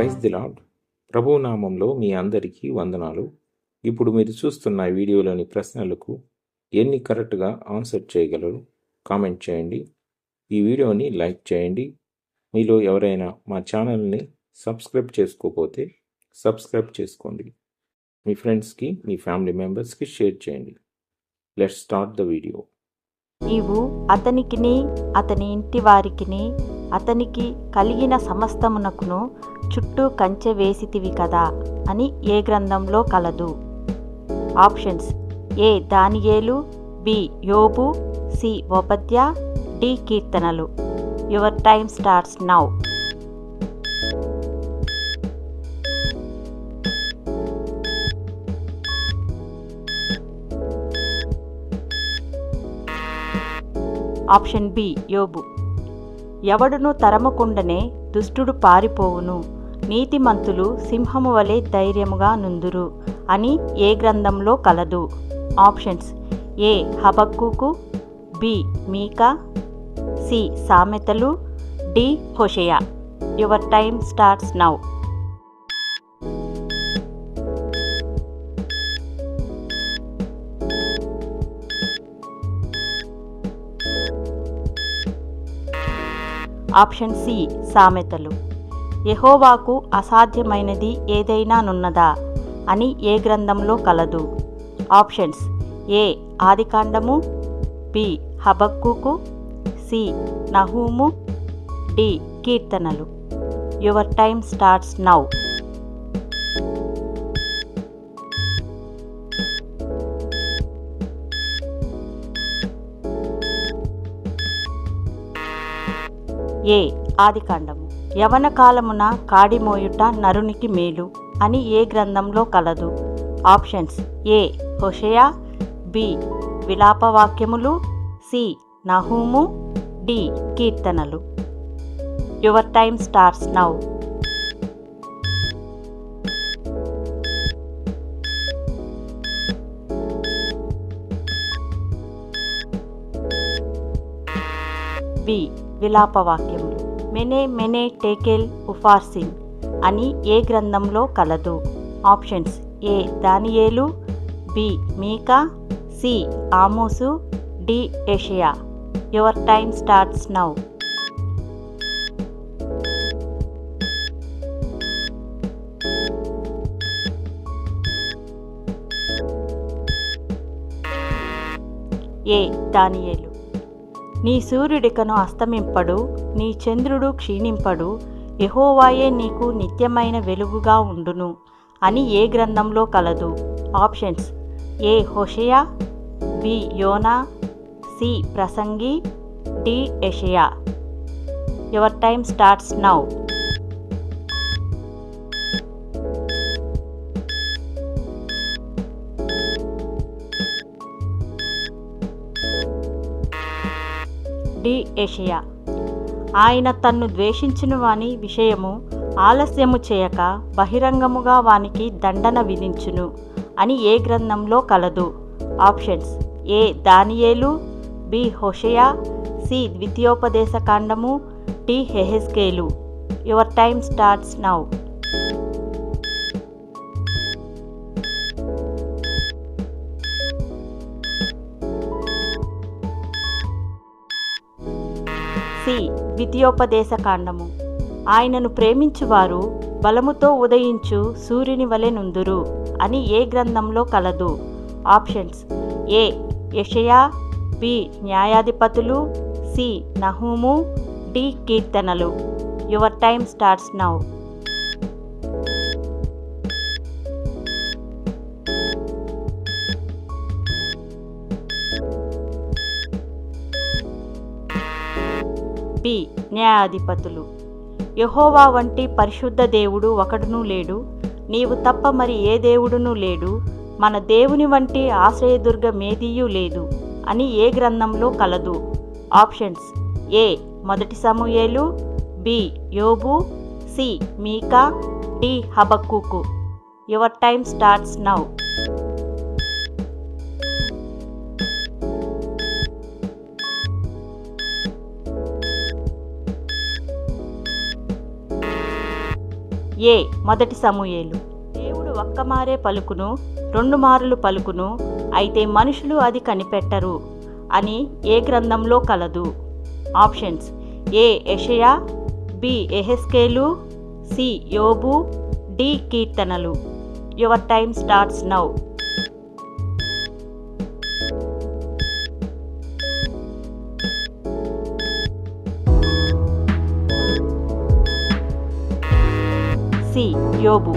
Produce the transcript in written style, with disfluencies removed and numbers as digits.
Praise the lord. ప్రభువు నామంలో మీ అందరికీ వందనాలు. ఇప్పుడు మీరు చూస్తున్న వీడియోలోని ప్రశ్నలకు ఎన్ని కరెక్ట్గా ఆన్సర్ చేయగలరు కామెంట్ చేయండి. ఈ వీడియోని లైక్ చేయండి. మీలో ఎవరైనా మా ఛానల్ని సబ్స్క్రైబ్ చేసుకోకపోతే సబ్స్క్రైబ్ చేసుకోండి. మీ ఫ్రెండ్స్కి, మీ ఫ్యామిలీ మెంబర్స్కి షేర్ చేయండి. Let's start the video. నీవు అతనికిని అతని ఇంటి వారికిని అతనికి కలిగిన సమస్తమునకును చుట్టూ కంచె వేసితివి కదా అని ఏ గ్రంథంలో కలదు? ఆప్షన్స్: ఏ దానియేలు, బి యోబు, సి ఓబద్యా, డి కీర్తనలు. Your time starts now. Option B యోబు. ఎవడును తరమకుండనే దుష్టుడు పారిపోవును, నీతిమంతులు సింహము వలె ధైర్యముగా నుందురు అని ఏ గ్రంథంలో కలదు? ఆప్షన్స్: ఏ హబక్కూకు, బి మీకా, సి సామెతలు, డి హోషేయ. Your time starts now. Option C సామెతలు. యెహోవాకు అసాధ్యమైనది ఏదైనానున్నదా అని ఏ గ్రంథంలో కలదు? ఆప్షన్స్: ఏ ఆదికాండము, బి హబక్కూకు, సి నహూము, డి కీర్తనలు. Your time starts now. A ఆదికాండము. యవన కాలమున కాడిమోయుట నరునికి మేలు అని ఏ గ్రంథంలో కలదు? ఆప్షన్స్: ఏ హోషేయ, బి విలాపవాక్యములు, సి నహూము, డి కీర్తనలు. Your time starts now. B విలాపవాక్యములు. మెనే మెనే టేకెల్ ఉఫార్సిన్ అని ఏ గ్రంథంలో కలదు? ఆప్షన్స్: ఏ దానియేలు, బి మీకా, సి ఆమోసు, డి యెషయా. Your time starts now. A దానియేలు. నీ సూర్యుడికను అస్తమింపడు, నీ చంద్రుడు క్షీణింపడు, యెహోవాయే నీకు నిత్యమైన వెలుగుగా ఉండును అని ఏ గ్రంథంలో కలదు? ఆప్షన్స్: ఏ హోషేయ, బి యోనా, సి ప్రసంగి, డి యెషయా. Your time starts now. D యెషయా. ఆయన తన్ను ద్వేషించిన వాని విషయము ఆలస్యము చేయక బహిరంగముగా వానికి దండన విధించును అని ఏ గ్రంథంలో కలదు? ఆప్షన్స్: ఏ దానియేలు, బి హోషేయ, సి ద్వితీయోపదేశకాండము, డి యెహెజ్కేలు. Your time starts now. C ద్వితీయోపదేశకాండము. ఆయనను ప్రేమించువారు బలముతో ఉదయించు సూర్యుని వలె నుందురు అని ఏ గ్రంథంలో కలదు? ఆప్షన్స్: ఏ యెషయా, బి న్యాయాధిపతులు, సి నహూము, డి కీర్తనలు. Your time starts now. B న్యాయాధిపతులు. యెహోవా వంటి పరిశుద్ధ దేవుడు ఒకడునూ లేడు, నీవు తప్ప మరి ఏ దేవుడునూ లేడు, మన దేవుని వంటి ఆశ్రయదుర్గమేదియూ లేదు అని ఏ గ్రంథంలో కలదు? ఆప్షన్స్: ఏ మొదటి సమూయేలు, బి యోబు, సి మీకా, డి హబక్కూకు. Your time starts now. A మొదటి సమూయేలు. దేవుడు ఒక్కమారే పలుకును, 2 మారులు పలుకును, అయితే మనుషులు అది కనిపెట్టరు అని ఏ గ్రంథంలో కలదు? ఆప్షన్స్: ఏ యెషయా, బి యెహెజ్కేలు, సి యోబు, డి కీర్తనలు. Your time starts now. C యోబు.